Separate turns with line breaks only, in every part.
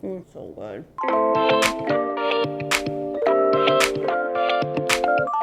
So good.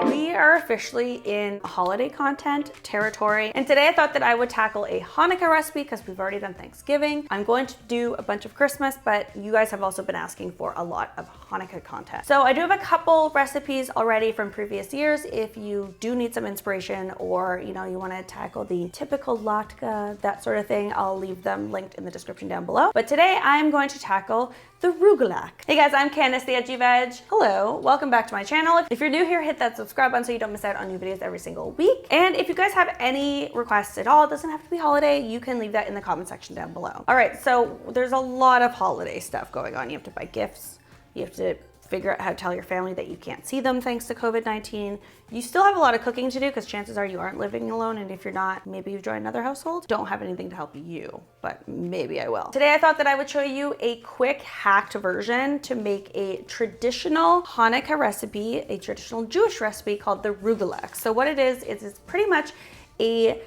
We are officially in holiday content territory, and today I thought that I would tackle a Hanukkah recipe because we've already done Thanksgiving. I'm going to do a bunch of Christmas, but you guys have also been asking for a lot of Hanukkah content. So I do have a couple recipes already from previous years. If you do need some inspiration, or you want to tackle the typical latke, that sort of thing, I'll leave them linked in the description down below. But today I'm going to tackle the rugelach. Hey guys, I'm Candace, the Edgy Veg. Hello, welcome back to my channel. If you're new here, hit that subscribe button so you don't miss out on new videos every single week. And if you guys have any requests at all, it doesn't have to be holiday, you can leave that in the comment section down below. All right, so there's a lot of holiday stuff going on. You have to buy gifts, you have to figure out how to tell your family that you can't see them thanks to COVID-19. You still have a lot of cooking to do because chances are you aren't living alone, and if you're not, maybe you've joined another household. Don't have anything to help you, but maybe I will. Today I thought that I would show you a quick hacked version to make a traditional Hanukkah recipe, a traditional Jewish recipe called the rugelach. So what it is it's pretty much a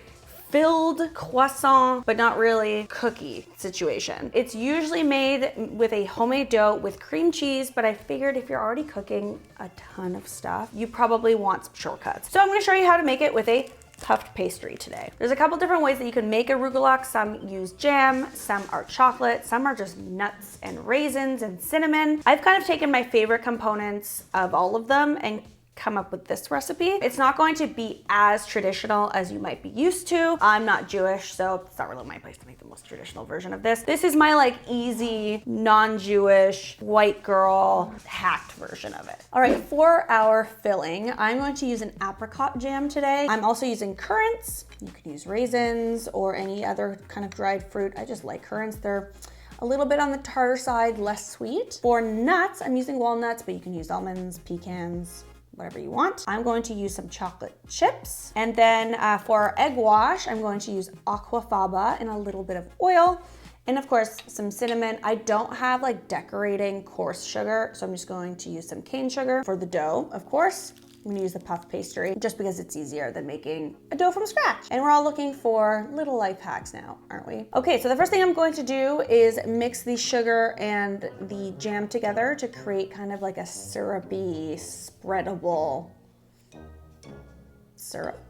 filled croissant, but not really cookie situation. It's usually made with a homemade dough with cream cheese, but I figured if you're already cooking a ton of stuff, you probably want some shortcuts. So I'm gonna show you how to make it with a puffed pastry today. There's a couple different ways that you can make a rugelach. Some use jam, some are chocolate, some are just nuts and raisins and cinnamon. I've kind of taken my favorite components of all of them and come up with this recipe. It's not going to be as traditional as you might be used to. I'm not Jewish, so it's not really my place to make the most traditional version of this. This is my easy, non-Jewish, white girl hacked version of it. All right, for our filling, I'm going to use an apricot jam today. I'm also using currants. You can use raisins or any other kind of dried fruit. I just like currants. They're a little bit on the tartar side, less sweet. For nuts, I'm using walnuts, but you can use almonds, pecans, whatever you want. I'm going to use some chocolate chips. And then for our egg wash, I'm going to use aquafaba and a little bit of oil. And of course, some cinnamon. I don't have decorating coarse sugar, so I'm just going to use some cane sugar. For the dough, of course, I'm gonna use the puff pastry just because it's easier than making a dough from scratch. And we're all looking for little life hacks now, aren't we? Okay, so the first thing I'm going to do is mix the sugar and the jam together to create kind of like a syrupy, spreadable syrup.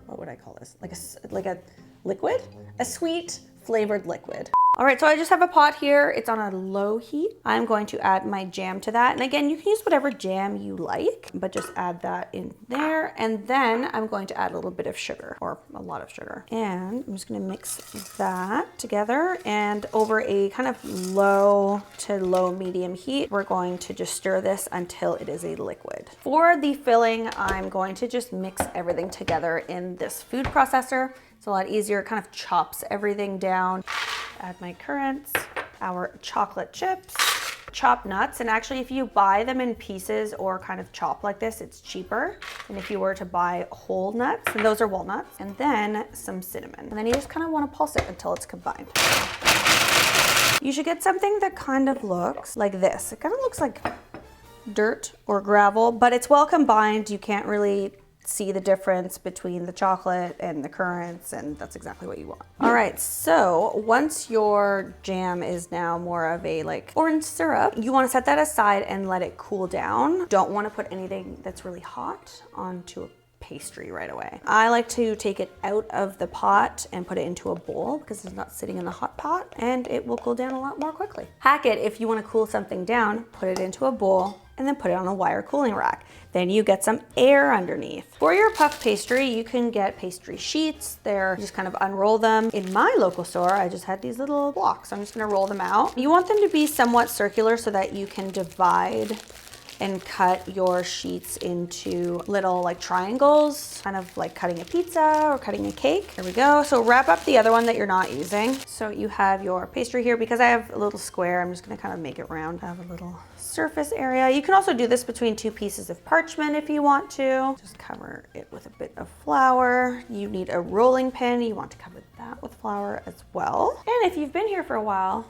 What would I call this? Like a liquid? A sweet flavored liquid. All right, so I just have a pot here. It's on a low heat. I'm going to add my jam to that. And again, you can use whatever jam you like, but just add that in there. And then I'm going to add a little bit of sugar, or a lot of sugar. And I'm just gonna mix that together. And over a kind of low to low medium heat, we're going to just stir this until it is a liquid. For the filling, I'm going to just mix everything together in this food processor. It's a lot easier, it kind of chops everything down. Add my currants, our chocolate chips, chopped nuts, and actually if you buy them in pieces or kind of chop like this, it's cheaper than if you were to buy whole nuts, and those are walnuts, and then some cinnamon. And then you just kind of want to pulse it until it's combined. You should get something that kind of looks like this. It kind of looks like dirt or gravel, but it's well combined. You can't really see the difference between the chocolate and the currants, and that's exactly what you want. All right, so once your jam is now more of a orange syrup, you want to set that aside and let it cool down. Don't want to put anything that's really hot onto a pastry right away. I like to take it out of the pot and put it into a bowl because it's not sitting in the hot pot, and it will cool down a lot more quickly. Hack it if you want to cool something down, put it into a bowl and then put it on a wire cooling rack. Then you get some air underneath. For your puff pastry, you can get pastry sheets. You just kind of unroll them. In my local store, I just had these little blocks. I'm just gonna roll them out. You want them to be somewhat circular so that you can divide and cut your sheets into little triangles, kind of like cutting a pizza or cutting a cake. There we go. So wrap up the other one that you're not using. So you have your pastry here. Because I have a little square, I'm just gonna kind of make it round. I have a little surface area. You can also do this between two pieces of parchment if you want to. Just cover it with a bit of flour. You need a rolling pin. You want to cover that with flour as well. And if you've been here for a while,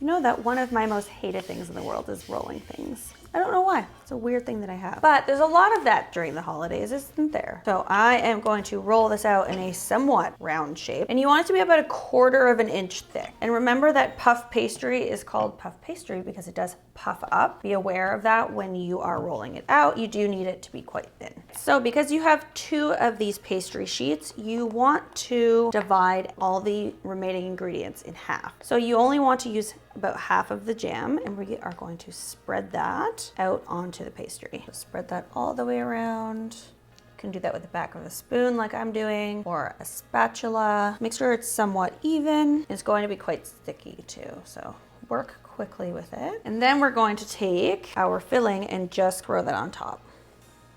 you know that one of my most hated things in the world is rolling things. I don't know why. It's a weird thing that I have. But there's a lot of that during the holidays, isn't there? So I am going to roll this out in a somewhat round shape. And you want it to be about 1/4 of an inch thick. And remember that puff pastry is called puff pastry because it does puff up. Be aware of that when you are rolling it out. You do need it to be quite thin. So because you have 2 of these pastry sheets, you want to divide all the remaining ingredients in half. So you only want to use about half of the jam, and we are going to spread that out onto the pastry. So spread that all the way around. You can do that with the back of a spoon like I'm doing, or a spatula. Make sure it's somewhat even. It's going to be quite sticky too, so work quickly with it. And then we're going to take our filling and just throw that on top.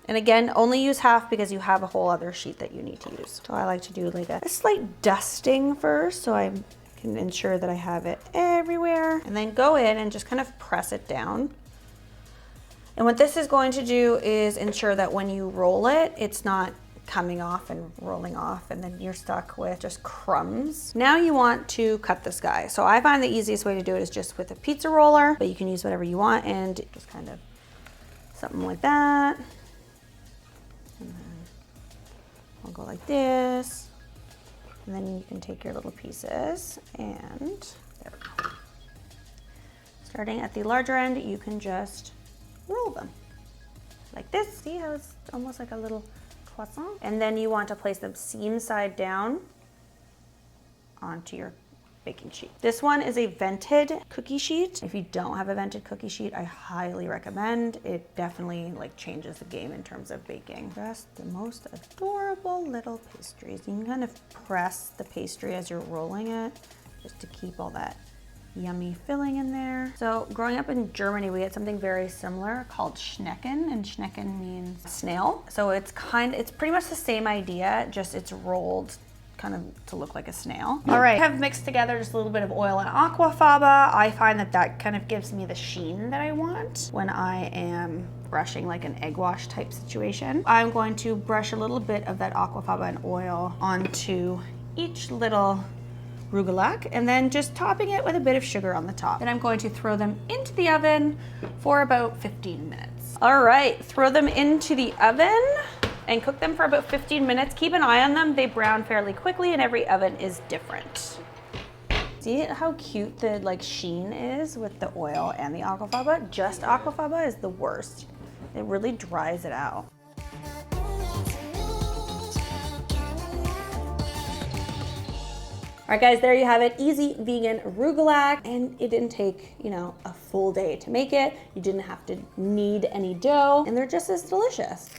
And again, only use half because you have a whole other sheet that you need to use. So I like to do like a slight dusting first, so I can ensure that I have it everywhere, and then go in and just kind of press it down. And what this is going to do is ensure that when you roll it, it's not coming off and rolling off, and then you're stuck with just crumbs. Now you want to cut this guy. So I find the easiest way to do it is just with a pizza roller, but you can use whatever you want, and just kind of something like that. And then I'll go like this. And then you can take your little pieces and there we go. Starting at the larger end, you can just roll them like this. See how it's almost like a little croissant? And then you want to place them seam side down onto your baking sheet. This one is a vented cookie sheet. If you don't have a vented cookie sheet, I highly recommend. It definitely like changes the game in terms of baking. Just the most adorable little pastries. You can kind of press the pastry as you're rolling it just to keep all that yummy filling in there. So growing up in Germany, we had something very similar called Schnecken, and Schnecken means snail. So it's pretty much the same idea, just it's rolled kind of to look like a snail. All right, I have mixed together just a little bit of oil and aquafaba. I find that that kind of gives me the sheen that I want when I am brushing like an egg wash type situation. I'm going to brush a little bit of that aquafaba and oil onto each little rugelach, and then just topping it with a bit of sugar on the top. Then I'm going to throw them into the oven for about 15 minutes. All right, throw them into the oven and cook them for about 15 minutes. Keep an eye on them. They brown fairly quickly, and every oven is different. See how cute the like sheen is with the oil and the aquafaba? Just aquafaba is the worst. It really dries it out. All right guys, there you have it. Easy vegan rugelach, and it didn't take, you know, a full day to make it. You didn't have to knead any dough, and they're just as delicious.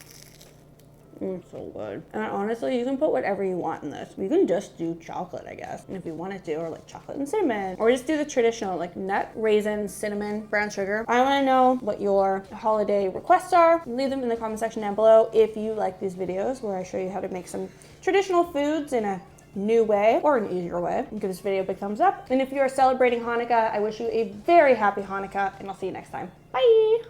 So good. And honestly, you can put whatever you want in this. You can just do chocolate, I guess, and if you wanted to, or like chocolate and cinnamon, or just do the traditional like nut, raisin, cinnamon, brown sugar. I want to know what your holiday requests are. Leave them in the comment section down below. If you like these videos where I show you how to make some traditional foods in a new way or an easier way, give this video a big thumbs up. And if you are celebrating Hanukkah, I wish you a very happy Hanukkah, and I'll see you next time. Bye.